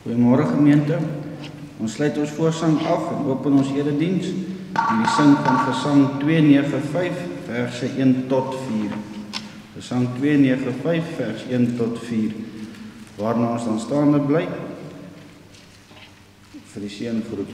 Goeiemôre gemeente. Ons sluit ons voorsang af en open ons erediens in die sin van Gesang 295 verse 1 tot 4. Gesang 295 vers 1 tot 4. Waarna ons dan staande bly vir die seëngroet.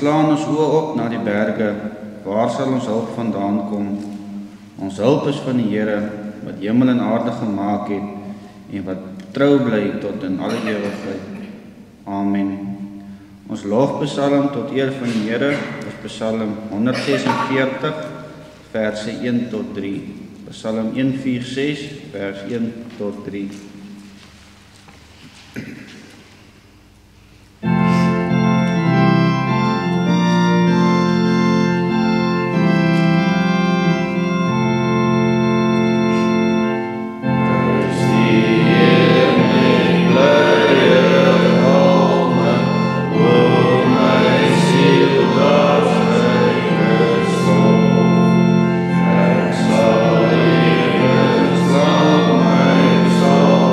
Slaan ons oë op na die berge, waar sal ons hulp vandaan kom? Ons hulp is van die Here, wat hemel en aarde gemaak het en wat trou bly tot in alle ewigheid. Amen. Ons lofpsalm tot eer van die Here is Psalm 146 verse 1 tot 3. Psalm 146 vers 1 tot 3. Soul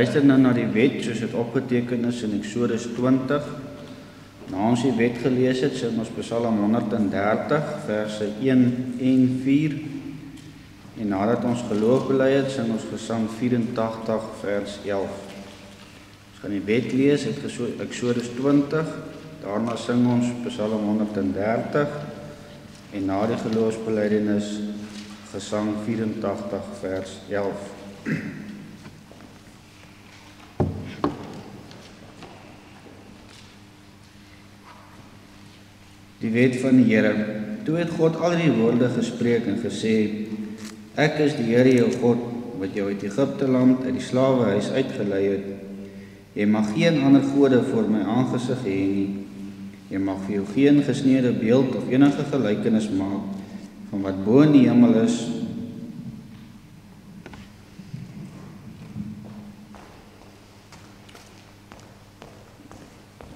luister nou na die wet soos dit opgeteken is in Eksodus 20. Na ons die wet gelees het, sing ons Psalm 130 verse 1 en 4. En nadat ons geloof bely het, sing ons Gesang 84 vers 11. Ons gaan die wet lees uit Eksodus 20, daarna sing ons Psalm 130 en na die geloofsbelijdenis Gesang 84 vers 11. Die wet van die Here. Toe het God al die woorde gespreek en gesê: Ek is die Here jou God, wat jou uit Egipte land uit die slawehuis uitgelei het. Jy mag geen ander gode voor my aangesig hê nie. Jy mag vir jou geen gesneede beeld of enige gelykenis maak van wat bo in die hemel is,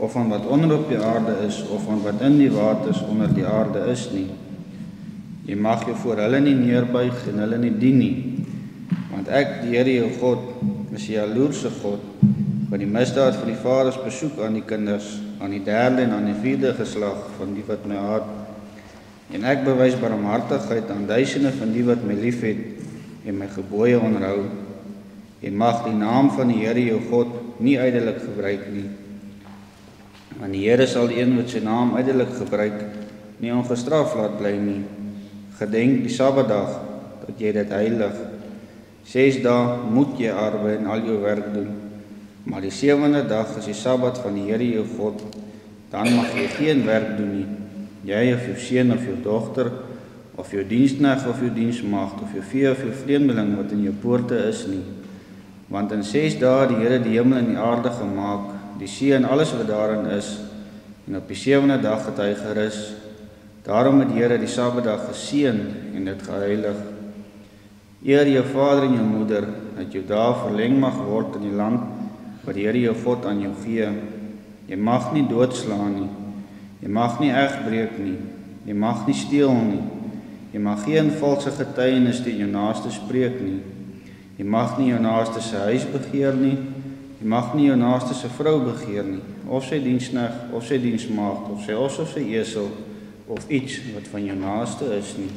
of van wat onder op die aarde is, of van wat in die waters onder die aarde is nie. Jy mag jou voor hulle nie neerbuig en hulle nie dien nie, want ek, die Here jou God, is 'n jaloerse God, wat die misdaad van die vaders besoek aan die kinders, aan die 3de en aan die 4de geslag van die wat my haat. En ek bewys barmhartigheid aan duisende van die wat my liefhet en my gebooie onderhou. Jy mag die naam van die Here jou God nie ydelik gebruik nie. Want die Here sal die een wat sy naam ydelik gebruik nie ongestraf laat bly nie. Gedenk die Sabbatdag, dat jy dit heilig. 6 dae moet jy arbei en al jou werk doen. Maar die 7de dag is die Sabbat van die Here jou God. Dan mag jy geen werk doen nie. Jy of jou seun of jou dogter, of jou diensknegt of jou diensmaagd, of jou vee of jou vreemdeling wat in jou poorte is nie. Want in 6 dae het die Here die hemel en die aarde gemaak, die see en alles wat daarin is, en op die 7de dag het hy gerus. Daarom het die Here die Sabbatdag geseën en dit geheilig. Eer jou vader en jou moeder, dat jou dae verleng mag word in die land wat die Here jou God aan jou gee. Jy mag nie doodslaan nie. Jy mag nie egbreek nie. Jy mag nie steel nie. Jy mag geen valse getuienis teen jou naaste spreek nie. Jy mag nie jou naaste se huis begeer nie. Jy mag nie jou naaste se vrou begeer nie, of sy diensknegt, of sy diensmaagd, of sy os of sy esel, of iets wat van jou naaste is nie.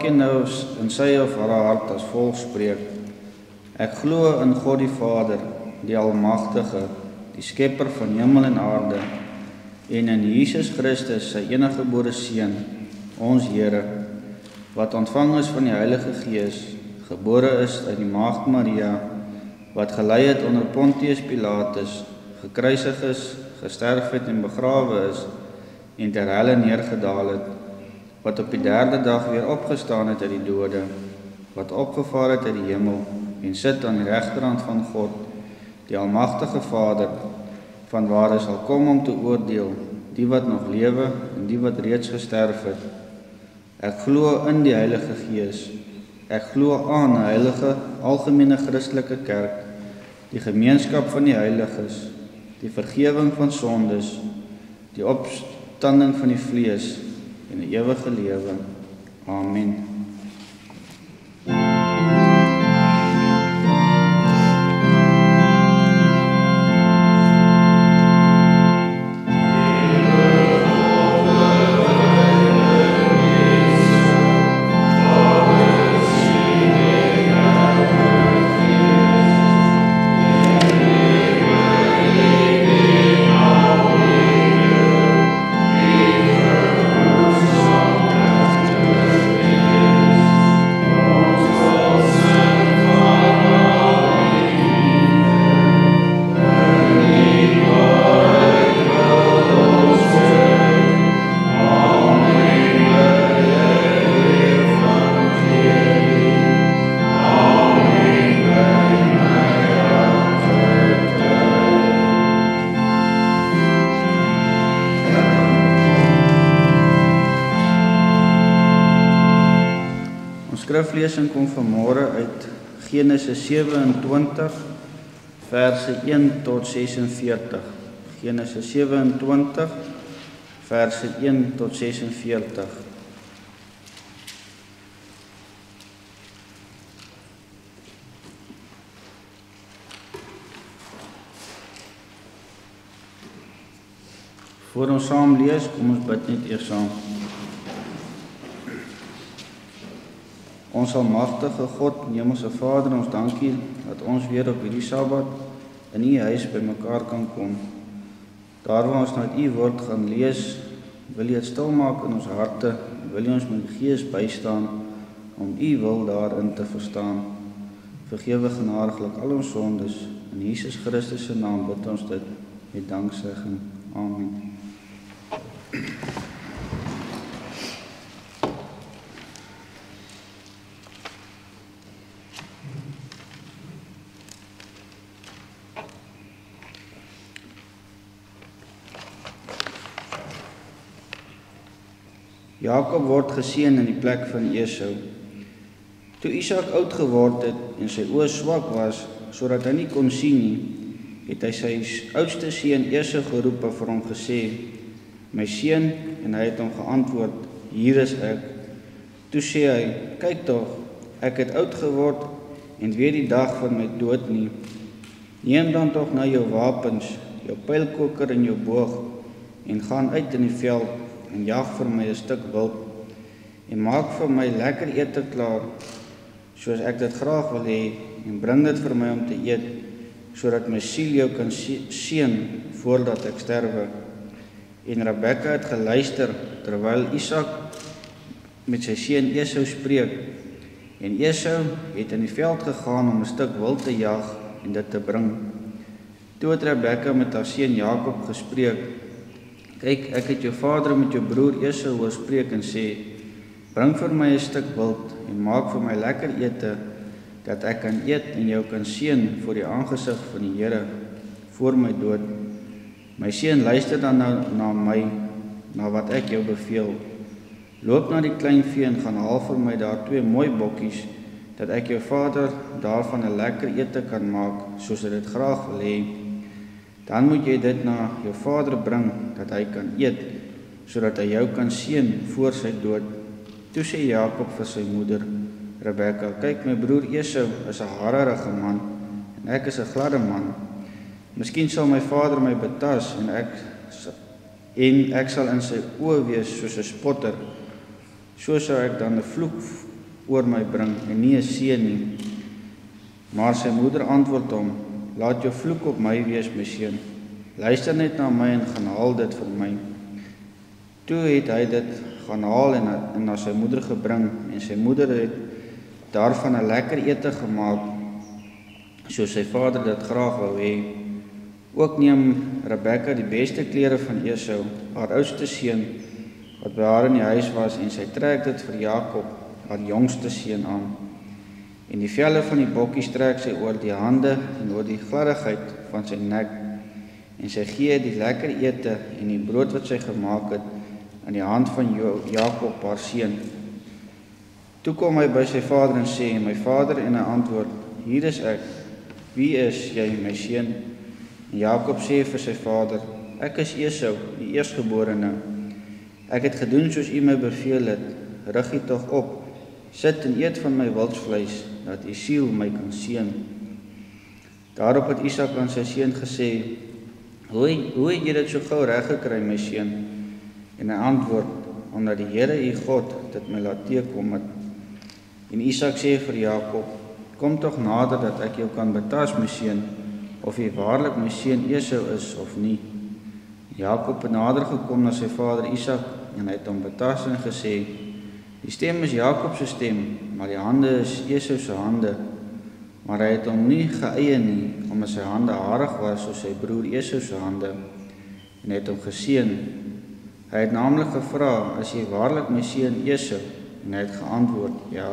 elkeen nou in sy of haar hart as volg spreek: Ek glo in God die Vader, die Almagtige, die Skepper van hemel en aarde, en in Jesus Christus, sy enige gebore Seun, ons Here, wat ontvang is van die Heilige Gees, gebore is uit die Maagd Maria, wat gelei het onder Pontius Pilatus, gekruisig is, gesterf het en begrawe is, en ter helle neergedaal het, wat op die derde dag weer opgestaan het uit die dode, wat opgevaar het uit die hemel en sit aan die regterhand van God, die almagtige Vader, vanwaar hy sal kom om te oordeel, die wat nog lewe en die wat reeds gesterf het. Ek glo in die Heilige Gees. Ek glo aan 'n heilige, algemene Christelike kerk, die gemeenskap van die heiliges, die vergewing van sondes, die opstanding van die vlees en die ewige lewe. Amen. Skriflesing kom vanmôre uit Genesis 27 verse 1 tot 46. Genesis 27 verse 1 tot 46. Voor ons saam lees, kom ons bid net eers saam. Ons almagtige God, Hemelse Vader, ons dankie dat ons weer op hierdie Sabbat in U huis bymekaar kan kom. Daar waar ons na U woord gaan lees, wil U dit stil maak in ons harte, wil U ons met die Gees bystaan om U wil daarin te verstaan. Vergewe genadiglik al ons sondes, in Jesus Christus se naam bid ons dit met danksegging. Amen. Jakob word geseën in die plek van Esau. Toe Isak oud geword het en sy oë swak was, sodat hy nie kon sien nie, het hy sy oudste seun Esau geroep en vir hom gesê, my seun, en hy het hom geantwoord, hier is ek. Toe sê hy, kyk tog, ek het oud geword en weet die dag van my dood nie. Neem dan tog nou jou wapens, jou pylkoker en jou boog, en gaan uit in die veld, en jag vir my 'n stuk wild, en maak vir my lekker ete klaar, soos ek dit graag wil hê, en bring dit vir my om te eet, sodat my siel jou kan seën voordat ek sterwe. En Rebekka het geluister, terwyl Isak met sy seun Esau spreek, en Esau het in die veld gegaan om 'n stuk wild te jag en dit te bring. Toe het Rebekka met haar seun Jakob gespreek, kyk, ek het jou vader met jou broer Esau hoor spreek en sê, bring vir my 'n stuk wild en maak vir my lekker ete, dat ek kan eet en jou kan seën voor die aangesig van die Here, voor my dood. My seun, luister dan nou na my, na wat ek jou beveel. Loop na die klein vee en gaan haal vir my daar 2 mooi bokkies, dat ek jou vader daarvan 'n lekker ete kan maak, soos hy dit graag wil hê. Dan moet jy dit na jou vader bring, dat hy kan eet, sodat hy jou kan seën voor sy dood. Toe sê Jakob vir sy moeder, Rebekka, kyk, my broer Esau is 'n harerige man, en ek is 'n gladde man. Miskien sal my vader my betas, en ek sal in sy oë wees soos 'n spotter. So sou ek dan 'n vloek oor my bring, en nie 'n seën nie. Maar sy moeder antwoord hom, laat jou vloek op my wees, my seun. Luister net na my en gaan haal dit vir my. Toe het hy dit gaan haal en na sy moeder gebring, en sy moeder het daarvan 'n lekker ete gemaak, soos sy vader dit graag wou hê. Ook neem Rebekka die beste klere van Esau, haar oudste seun, wat by haar in die huis was, en sy trek dit vir Jakob, haar jongste seun, aan. En die velle van die bokkies trek sy oor die hande en oor die gladdigheid van sy nek, en sy gee die lekker ete en die brood wat sy gemaak het in die hand van Jakob, haar seun. Toe kom hy by sy vader en sê, my vader, en hy antwoord, hier is ek, wie is jy, my seun? En Jakob sê vir sy vader, ek is Esau, die eerstgeborene. Ek het gedoen soos u my beveel het, rig u tog op, sit en eet van my wildsvleis, dat u siel my kan seën. Daarop het Isak aan sy seun gesê, hoe het jy dit so gou reg gekry, my seun? En hy antwoord, omdat die Here u God dit my laat teekom het. En Isak sê vir Jakob, kom tog nader dat ek jou kan betas, my seun, of jy waarlik my seun Esau is of nie. Jakob het nader gekom na sy vader Isak, en hy het hom betas en gesê, die stem is Jakob se stem, maar die hande is Esau se hande. Maar hy het hom nie geëie nie, omdat sy hande harig was soos sy broer Esau se hande, en hy het hom geseën. Hy het namelijk gevra, as jy waarlik my seun Esau, en hy het geantwoord, ja.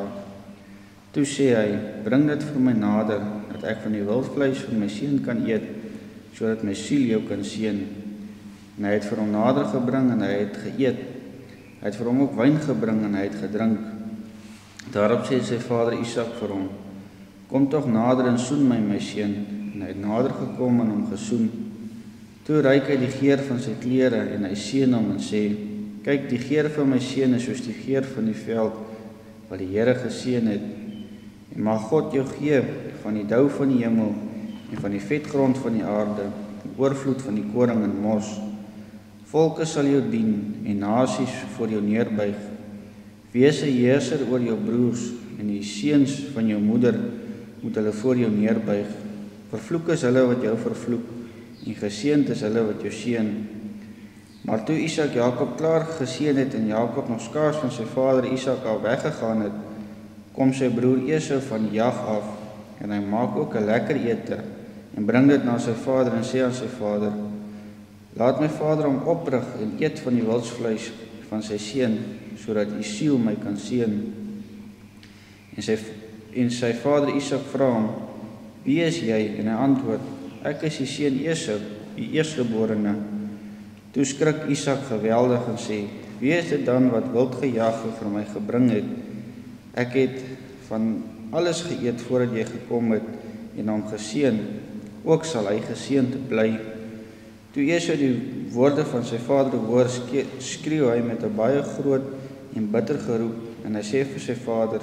Toe sê hy, bring dit vir my nader, dat ek van die wildvleis van my seun kan eet, sodat my siel jou kan seën. En hy het vir hom nader gebring, en hy het geëet. Hy het vir hom ook wyn gebring, en hy het gedrink. Daarop sê sy vader Isak vir hom, kom tog nader en soen my, my seun. En hy het nader gekom en hom gesoen. Toe ruik hy die geur van sy klere, en hy seën hom en sê, kyk, die geur van my seun is soos die geur van die veld, wat die Here geseën het. En mag God jou gee van die dou van die hemel, en van die vetgrond van die aarde, en oorvloed van die koring en mos. Volke sal jou dien, en nasies voor jou neerbuig. Wees 'n heerser oor jou broers, en die seuns van jou moeder moet hulle voor jou neerbuig. Vervloek is hulle wat jou vervloek, en geseënd is hulle wat jou seën. Maar toe Isak Jakob klaar geseën het, en Jakob nog skaars van sy vader Isak al weggegaan het, kom sy broer Esau van die jag af, en hy maak ook 'n lekker ete, en bring dit na sy vader, en sê aan sy vader, laat my vader hom oprig, en eet van die wildsvleis van sy seun, sodat die siel my kan seën. En sy vader Isak vra hom, wie is jy? En hy antwoord, ek is die seun Esau, die eerstgeborene. Toe skrik Isak geweldig en sê, wie is dit dan wat wild gejag vir my gebring het? Ek het van alles geëet voordat jy gekom het en hom geseën, ook sal hy geseënd bly. Toe Esau die woorde van sy vader hoor, skreeu hy met 'n baie groot en bitter geroep, en hy sê vir sy vader,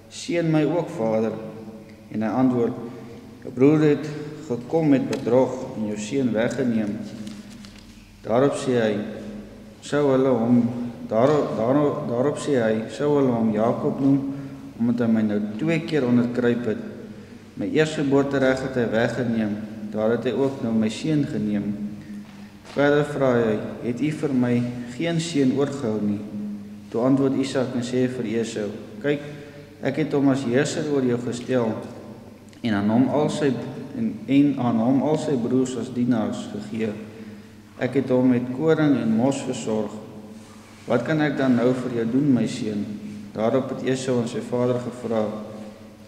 seën my ook, vader. En hy antwoord, jou broer het gekom met bedrog en jou seun weggeneem. Daarop sê hy, sou hulle hom Jakob noem, omdat hy my nou 2 keer onderkruip het. My eerstgeboortereg het hy weggeneem, daar het hy ook nou my seun geneem. Verder vra hy, het u vir my geen seun oorgehou nie? Toe antwoord Isak en sê vir Esau, kyk, ek het hom as heerser oor jou gestel, en aan hom al sy broers as dienaars gegee. Ek het hom met koring en mos versorg. Wat kan ek dan nou vir jou doen, my seun? Daarop het Esau aan sy vader gevra,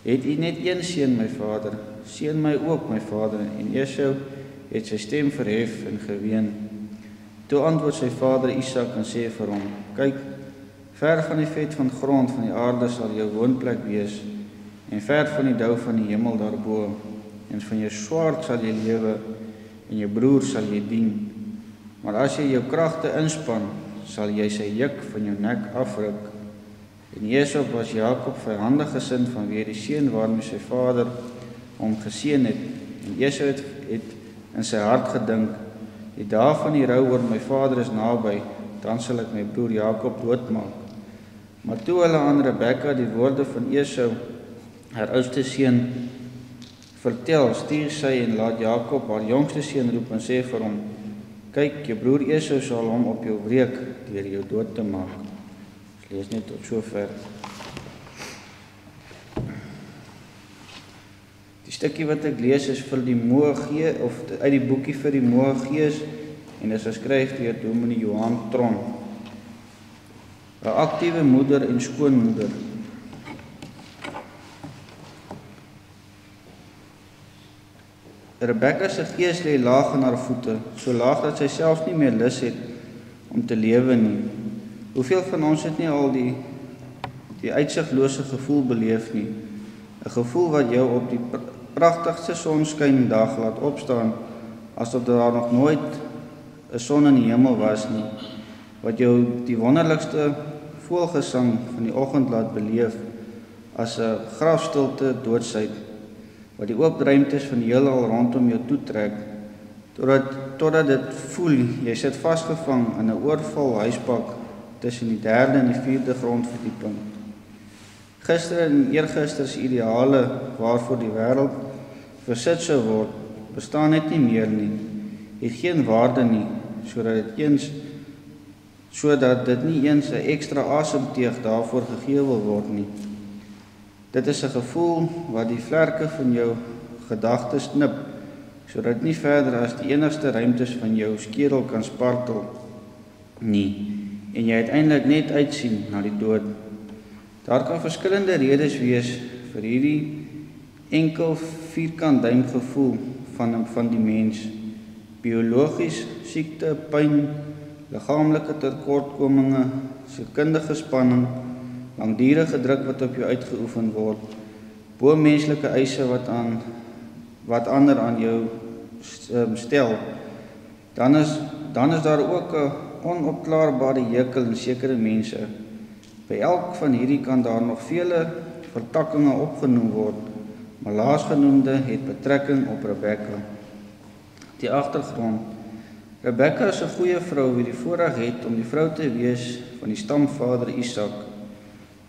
het u net een seun, my vader? Seën my ook, my vader. En Esau het sy stem verhef en geween. Toe antwoord sy vader Isak en sê vir hom, kyk, ver van die vet van grond van die aarde sal jou woonplek wees, en ver van die dou van die hemel daarbo, en van jou swaard sal jy lewe, en jou broer sal jy dien. Maar as jy jou kragte inspan, sal jy sy juk van jou nek afruk. En Esau was Jakob vyhandig gesind vanweë die seun waarmee sy vader hom geseën het. En Esau het in sy hart gedink, die dae van die rou oor my vader is naby, dan sal ek my broer Jakob doodmaak. Maar toe hulle aan Rebekka die woorde van Esau, haar oudste seun, vertel, stuur sy en laat Jakob haar jongste seun roep en sê vir hom, kyk, jou broer Esau sal hom op jou wreek deur jou dood te maak. Ons lees net tot sover. Die stukkie wat ek lees is vir die Moë Gees, of uit die boekie vir die Moë Gees, en is geskryf deur Dominee Johan Tron. 'n aktiewe moeder en skoonmoeder. Rebekka se gees lê laag aan haar voete, so laag dat sy self nie meer lus het om te lewe nie. Hoeveel van ons het nie al die uitsiglose gevoel beleef nie? 'n Gevoel wat jou op die pragtigste sonskyn dag laat opstaan, asof daar nog nooit 'n son in die hemel was nie, wat jou die wonderlikste voëlgesang van die oggend laat beleef, as 'n grafstilte doodsheid, wat die oop ruimtes van die heelal rondom jou toetrek, totdat dit voel, jy sit vasgevang in 'n oorvol huispak tussen die 3de en die 4de grondverdieping. Gister en eergister se ideale waarvoor die wêreld versit sou word, bestaan net nie meer nie, het geen waarde nie, sodat dit nie eens 'n ekstra asemteug daarvoor gegee wil word nie. Dit is 'n gevoel wat die vlerke van jou gedagtes knip, sodat nie verder as die enigste ruimtes van jou skedel kan spartel nie, en jy uiteindelik net uitsien na die dood. Daar kan verskillende redes wees vir hierdie enkel vierkant duim gevoel van die mens. Biologies, siekte, pyn, liggaamlike tekortkominge, sielkundige spanning, langdurige druk wat op jou uitgeoefen word, bo-menslike eise wat ander aan jou stel. Dan is daar ook 'n onopklaarbare hekel in sekere mense. By elk van hierdie kan daar nog vele vertakkings opgenoem word, maar laasgenoemde het betrekking op Rebekka. Die agtergrond. Rebekka is 'n goeie vrou wie die voorreg het om die vrou te wees van die stamvader Isak.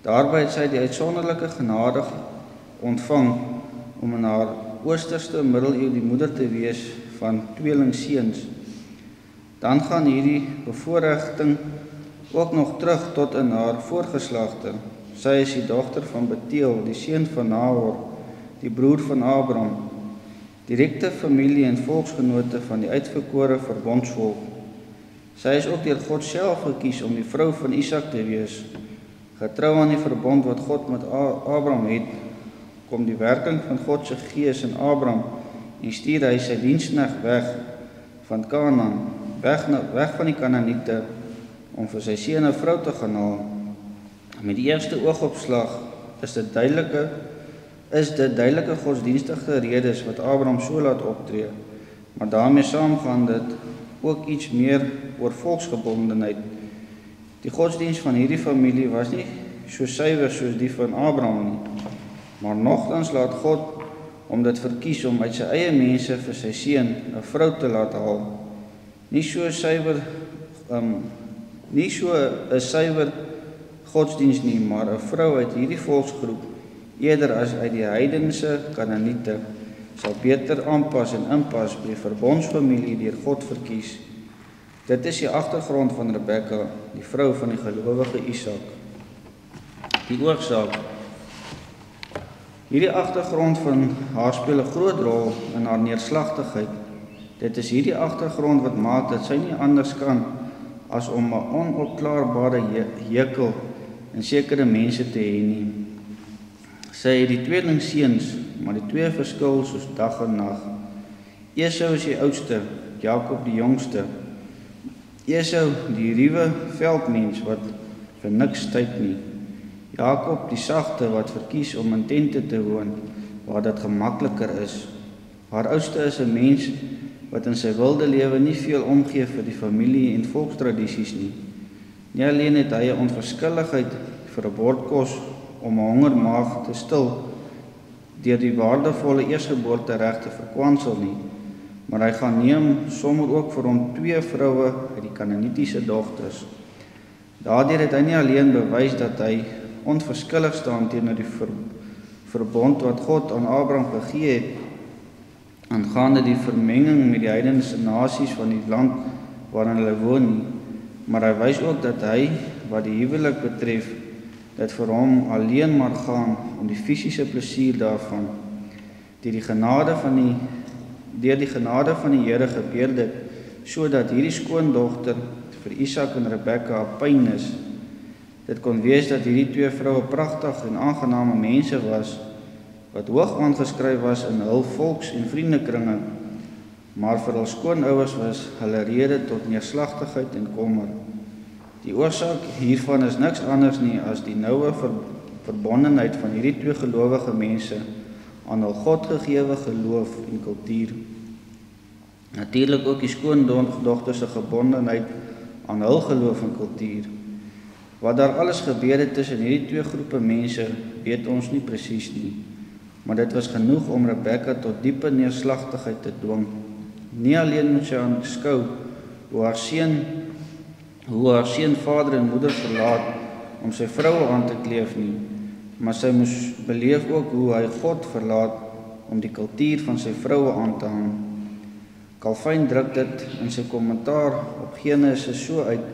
Daarby het sy die uitsonderlike genade ontvang om in haar oosterste middeleeu die moeder te wees van tweelingseuns. Dan gaan hierdie bevoorregting ook nog terug tot in haar voorgeslagte. Sy is die dogter van Beteel, die seun van Nahor, die broer van Abraham, direkte familie en volksgenote van die uitverkore verbondsvolk. Sy is ook deur God self gekies om die vrou van Isak te wees. Getrou aan die verbond wat God met Abraham het, kom die werking van God se gees in Abraham en stuur hy sy diensknegt weg van Kanaan, weg van die Kanaaniete, om vir sy seun 'n vrou te gaan haal. Met die eerste oogopslag is dit duidelike godsdienstige redes wat Abraham so laat optree, maar daarmee saam gaan dit ook iets meer oor volksgebondenheid. Die godsdienst van hierdie familie was nie so suiwer soos die van Abraham nie, maar nogtans laat God om dit verkies om uit sy eie mense vir sy seun 'n vrou te laat haal. Nie so 'n suiwer godsdienst nie, maar 'n vrou uit hierdie volksgroep, eerder as uit die heidense Kanaaniete, sal beter aanpas en inpas by die verbondsfamilie deur God verkies. Dit is die agtergrond van Rebekka, die vrou van die gelowige Isak. Die oorsaak. Hierdie agtergrond van haar speel 'n groot rol in haar neerslagtigheid. Dit is hierdie agtergrond wat maak dat sy nie anders kan as om 'n onopklaarbare hekel in sekere mense te hê nie. Sy het die tweelingseuns, maar die twee verskil soos dag en nag. Esau is die oudste, Jakob die jongste. Esau die ruwe veldmens wat vir niks tyd nie. Jakob die sagte wat verkies om in tente te woon waar dit gemakliker is. Haar oudste is 'n mens wat in sy wilde lewe nie veel omgee vir die familie en volkstradisies nie. Nie alleen het hy 'n onverskilligheid vir 'n bord kos om 'n hongermaag te stil deur die waardevolle eersgeboortereg te verkwansel nie, maar hy gaan neem sommer ook vir hom 2 vroue uit die Kanaanitiese dogters. Daardeur het hy nie alleen bewys dat hy onverskillig staan teenoor die verbond wat God aan Abraham gegee het aangaande die vermenging met die heidense nasies van die land waarin hulle woon nie, maar hy wys ook dat hy, wat die huwelik betref, dit vir hom alleen maar gaan om die fisiese plesier daarvan. Deur die genade van die Here gebeur dit, sodat hierdie skoondogter vir Isak en Rebekka 'n pyn is. Dit kon wees dat hierdie twee vroue pragtig en aangename mense was, wat hoog aangeskryf was in hul volks- en vriendekringe, maar vir hul skoonouers was hulle rede tot neerslagtigheid en kommer. Die oorsaak hiervan is niks anders nie as die noue verbondenheid van hierdie twee gelowige mense aan hul godgegewe geloof en kultuur. Natuurlik ook die skoondogter se gebondenheid aan hul geloof en kultuur. Wat daar alles gebeur het tussen hierdie twee groepe mense, weet ons nie presies nie. Maar dit was genoeg om Rebekka tot diepe neerslagtigheid te dwing. Nie alleen moet sy aanskou hoe haar seun vader en moeder verlaat om sy vroue aan te kleef nie, maar sy moes beleef ook hoe hy God verlaat om die kultuur van sy vroue aan te hang. Calvin druk dit in sy kommentaar op Genesis so uit,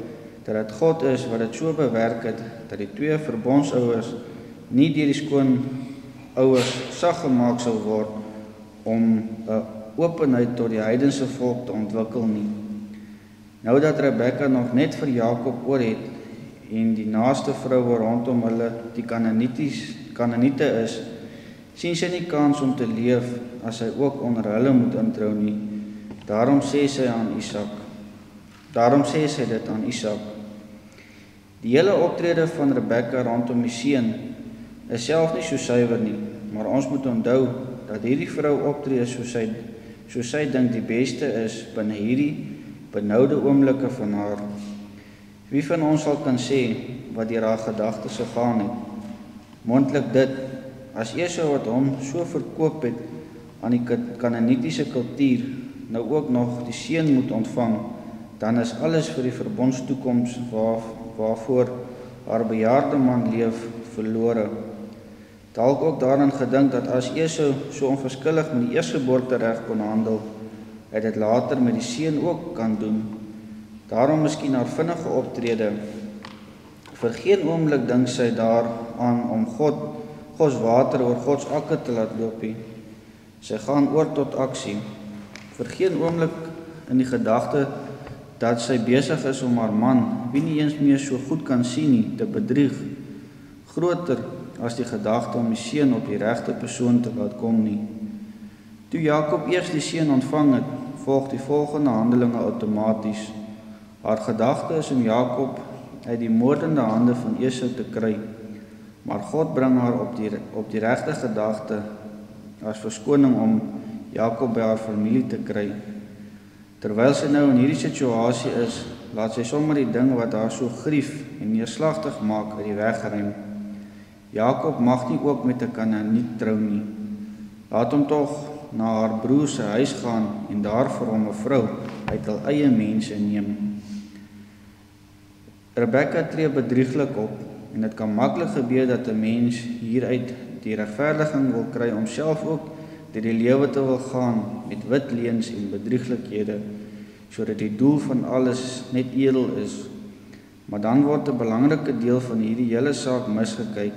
dat dit God is wat dit so bewerk het, dat die twee verbondsouers nie deur die skoonouers sag gemaak sal word om 'n openheid tot die heidense volk te ontwikkel nie. Nou dat Rebekka nog net vir Jakob oor het en die naaste vroue rondom hulle die Kanaaniete is, sien sy nie kans om te leef as sy ook onder hulle moet introu nie. Daarom sê sy dit aan Isak. Die hele optrede van Rebekka rondom die seun is self nie so suiwer nie, maar ons moet onthou dat hierdie vrou optree soos sy dink die beste is binne hierdie benoude oomblikke van haar. Wie van ons sal kan sê wat deur haar gedagtes gegaan het? Moontlik dit, as Esau wat hom so verkoop het aan die Kanaanitiese kultuur, nou ook nog die seun moet ontvang, dan is alles vir die verbondstoekoms waarvoor haar bejaarde man leef verlore. Dalk ook daaraan gedink dat as Esau so onverskillig met die eerstgeboortereg kon handel, hy dit later met die seun ook kan doen. Daarom miskien haar vinnige optrede. Vir geen oomblik dink sy daaraan om Gods water oor Gods akker te laat loop nie. Sy gaan oor tot aksie. Vir geen oomblik in die gedagte dat sy besig is om haar man, wie nie eens meer so goed kan sien nie, te bedrieg. Groter as die gedagte om die seun op die regte persoon te laat kom nie. Toe Jakob eers die seun ontvang het, volg die volgende handelinge outomaties. Haar gedagte is om Jakob uit die moordende hande van Esau te kry, maar God bring haar op die regte gedagte as verskoning om Jakob by haar familie te kry. Terwyl sy nou in hierdie situasie is, laat sy sommer die ding wat haar so grief en neerslagtig maak uit die weg ruim. Jakob mag nie ook met 'n Kanaaniet trou nie. Laat hom tog na haar broer se huis gaan en daar vir hom 'n vrou uit hul eie mense neem. Rebekka tree bedrieglik op en dit kan maklik gebeur dat 'n mens hieruit die regverdiging wil kry om self ook deur die lewe te wil gaan met wit leuns en bedrieglikhede, sodat die doel van alles net edel is. Maar dan word 'n belangrike deel van hierdie hele saak misgekyk.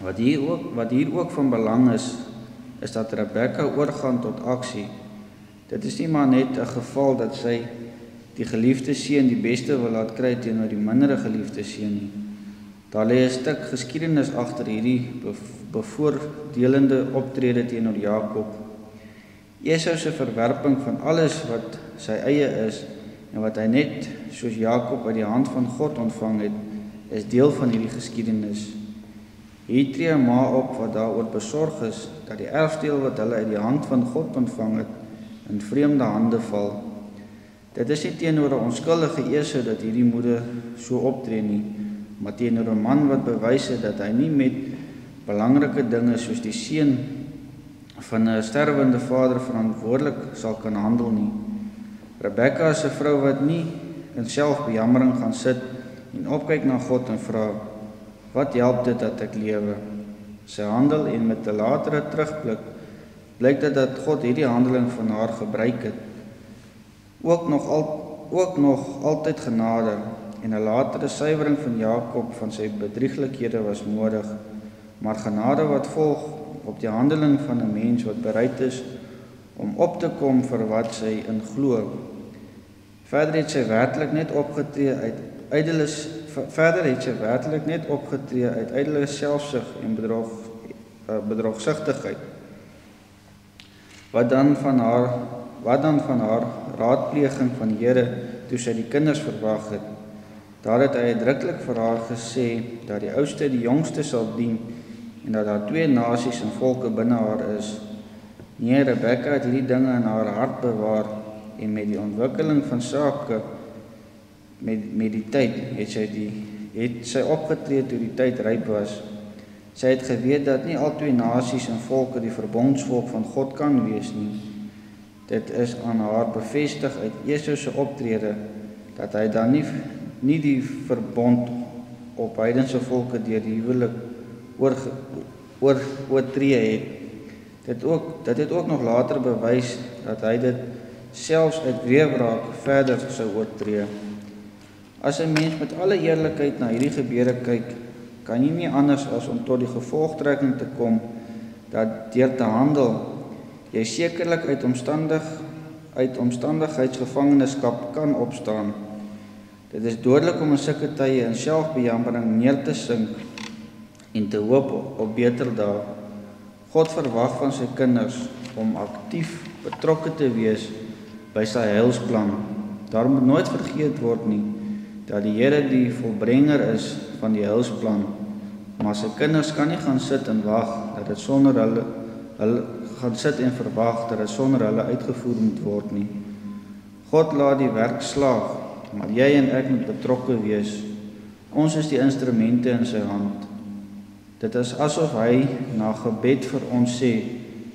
Wat hier ook van belang is dat Rebekka oorgaan tot aksie. Dit is nie maar net 'n geval dat sy die geliefde seun die beste wil laat kry teenoor die mindere geliefde seun nie. Daar lê 'n stuk geskiedenis agter hierdie bevoordelende optrede teenoor Jakob. Esau se verwerping van alles wat sy eie is en wat hy net soos Jakob uit die hand van God ontvang het, is deel van hierdie geskiedenis. Hier tree 'n ma op wat daaroor besorg is dat die erfdeel wat hulle uit die hand van God ontvang het, in vreemde hande val. Dit is nie teenoor 'n onskuldige Esau dat hierdie moeder so optree nie, maar teenoor 'n man wat bewys het dat hy nie met belangrike dinge soos die seun van 'n sterwende vader verantwoordelik sal kan handel nie. Rebekka is 'n vrou wat nie in selfbejammering gaan sit en opkyk na God en vra, wat help dit dat ek lewe? Sy handel en met 'n latere terugblik blyk dit dat God hierdie handeling van haar gebruik het. Ook nog altyd genade en 'n latere suiwering van Jakob van sy bedrieglikhede was nodig, maar genade wat volg op die handeling van 'n mens wat bereid is om op te kom vir wat sy in glo. Verder het sy werklik net opgetree uit ydelle verder het sy werklik net opgetree uit ydelle selfsug en bedrogsigtigheid. Wat dan van haar raadpleging van die Here toe sy die kinders verwag het? Daar het hy uitdruklik vir haar gesê dat die oudste die jongste sal dien en dat daar 2 nasies en volke binne haar is. Nee, Rebekka het hierdie dinge in haar hart bewaar en met die ontwikkeling van sake met die tyd het sy opgetree toe die tyd ryp was. Sy het geweet dat nie al 2 nasies en volke die verbondsvolk van God kan wees nie. Dit is aan haar bevestig uit Esau se optrede dat hy dan nie die verbond op heidense volke deur die huwelik oortree het. Dit het ook nog later bewys dat hy dit selfs uit wreewraak verder sou oortree. As 'n mens met alle eerlikheid na hierdie gebeure kyk, kan jy nie anders as om tot die gevolgtrekking te kom dat deur te handel, jy sekerlik uit omstandigheidsgevangenskap kan opstaan. Dit is dodelik om in sulke tye in selfbejammering neer te sink en te hoop op beter dae. God verwag van sy kinders om aktief betrokke te wees by sy heilsplan. Daar moet nooit vergeet word nie dat die Here die volbrenger is van die heilsplan, maar sy kinders kan nie gaan sit en wag dat dit sonder hulle gaan sit en verwag dat dit sonder hulle uitgevoer moet word nie. God laat die werk slaag, maar jy en ek moet betrokke wees. Ons is die instrumente in sy hand. Dit is asof hy na gebed vir ons sê,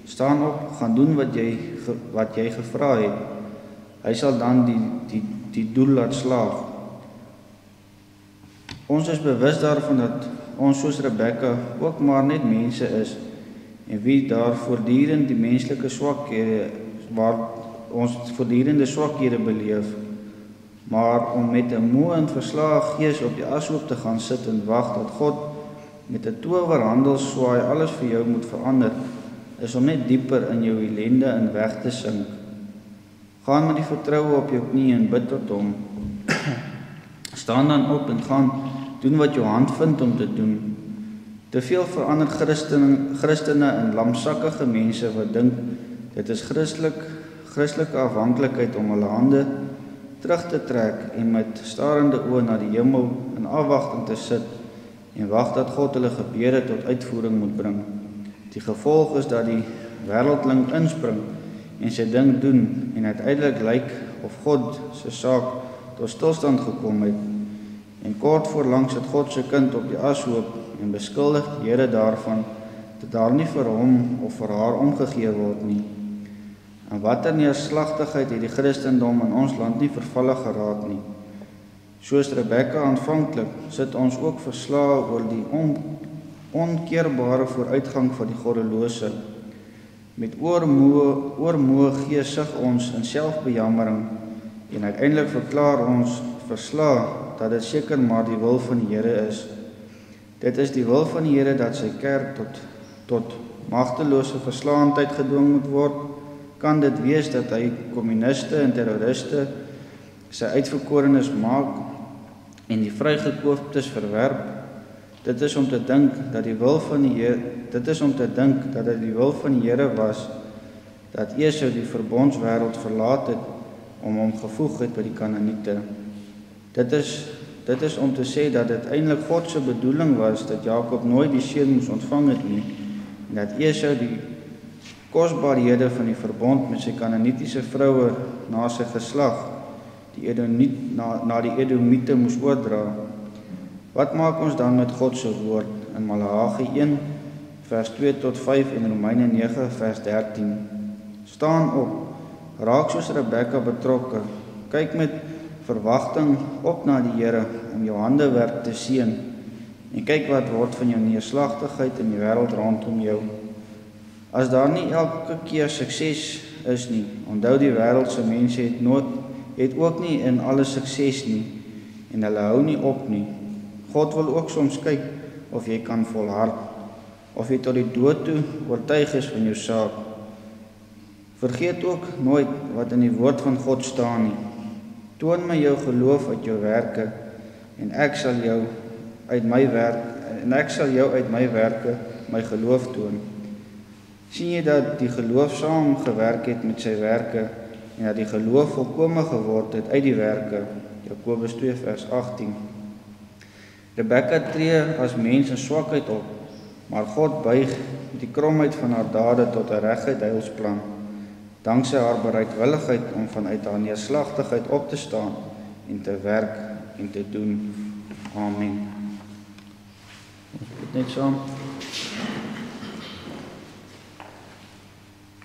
staan op, gaan doen wat jy gevra het. Hy sal dan die doel laat slaag. Ons is bewus daarvan dat ons soos Rebekka ook maar net mense is en wie daar voortdurend die menslike swakhede waar ons voortdurende swakhede beleef. Maar om met 'n moe en verslae gees op die ashoop te gaan sit en wag dat God met 'n towerhandelsswaai alles vir jou moet verander, is om net dieper in jou ellende in weg te sink. Gaan met die vertroue op jou knie en bid tot hom. Staan dan op en gaan doen wat jou hand vind om te doen. Te veel verander Christene in lamsakkige mense wat dink dit is Christelike afhanklikheid om hulle hande terug te trek en met starende oë na die hemel in afwagting te sit en wag dat God hulle gebede tot uitvoering moet bring. Die gevolg is dat die wêreldling inspring en sy ding doen en uiteindelik lyk of God se saak tot stilstand gekom het. En kort voorlangs het God se kind op die ashoop en beskuldig die Here daarvan dat daar nie vir hom of vir haar omgegee word nie. En watter neerslagtigheid het die Christendom in ons land nie vervalle geraak nie. Soos Rebekka aanvanklik sit ons ook verslae oor die onkeerbare vooruitgang van die goddelose. Met oormoe gees sug ons in selfbejammering en uiteindelik verklaar ons verslae dat dit seker maar die wil van die Here is. Dit is die wil van die Here dat sy kerk tot magtelose verslaandheid gedwing moet word. Kan dit wees dat hy kommuniste en terroriste sy uitverkorenes maak en die vrygekooptes verwerp? Dit is om te dink dat dit die wil van die Here was dat Esau die verbondswêreld verlaat het om hom gevoeg het by die Kanaaniete. Dit is om te sê dat dit eintlik God se bedoeling was dat Jakob nooit die seun moes ontvang het nie en dat Esau die kosbarehede van die verbond met sy Kanaanitiese vroue na sy geslag na die Edomiete moes oordra. Wat maak ons dan met God se woord in Maleagi 1 vers 2 tot 5 en Romeine 9 vers 13? Staan op, raak soos Rebekka betrokke, kyk met verwagting op na die Here om jou handewerk te seën en kyk wat word van jou neerslagtigheid in die wêreld rondom jou. As daar nie elke keer sukses is nie, onthou die wêreldse mense het ook nie in alles sukses nie en hulle hou nie op nie. God wil ook soms kyk of jy kan volhard, of jy tot die dood toe oortuig is van jou saak. Vergeet ook nooit wat in die woord van God staan nie. Toon my jou geloof uit jou werke. en ek sal jou uit my werke my geloof toon. Sien jy dat die geloof saam gewerk het met sy werke en dat die geloof volkome geword het uit die werke? Jakobus 2 vers 18. Rebekka tree as mens in swakheid op, maar God buig die kromheid van haar dade tot 'n reguit heilsplan, dankse haar bereidwilligheid om vanuit haar neerslagtigheid op te staan en te werk en te doen. Amen. Ons bid net saam.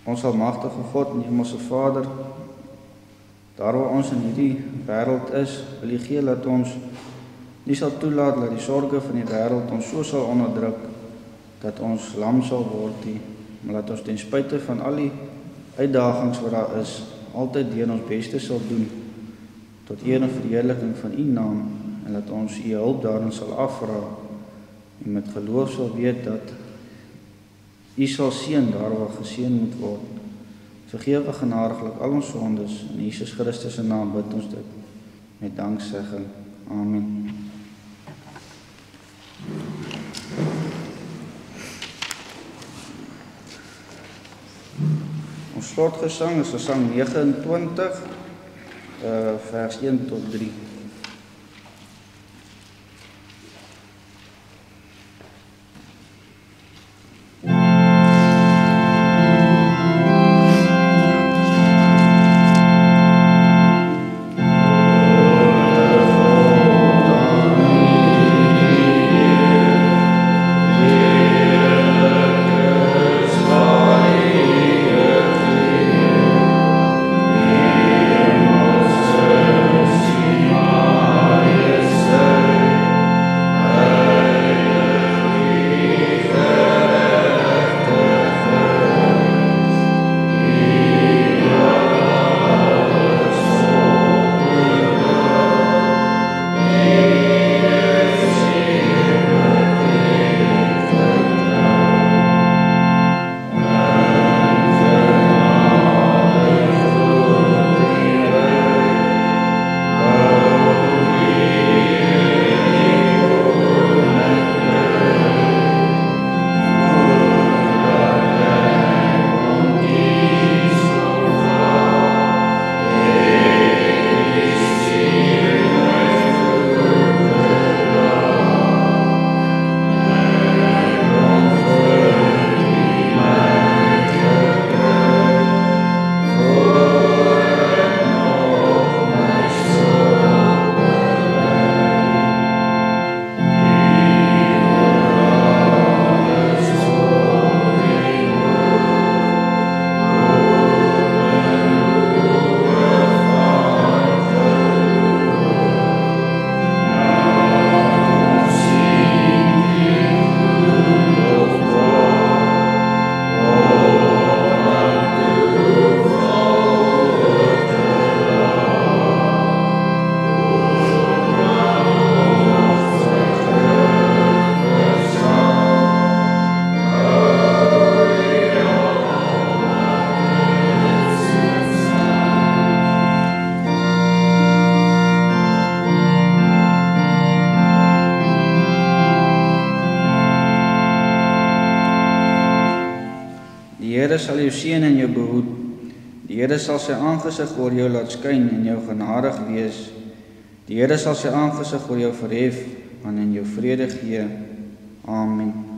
Ons almagtige God en Hemelse Vader, daar waar ons in hierdie wêreld is, wil U gee dat ons nie sal toelaat dat die sorge van die wêreld ons so sal onderdruk dat ons lam sal word nie, maar dat ons ten spyte van al die uitdagings wat daar is, altyd deur ons beste sal doen tot eer en verheerliking van U naam, en dat ons U hulp daarin sal afvra en met geloof sal weet dat U sal seën daar waar geseën moet word. Vergewe genadiglik al ons sondes, in Jesus Christus se naam bid ons dit met danksegging. Amen. Ons slotgesang is gesang 29, vers 1 tot 3. Die Here sal jou seën en jou behoed. Die Here sal sy aangesig oor jou laat skyn en jou genadig wees. Die Here sal sy aangesig oor jou verhef en in jou vrede gee. Amen.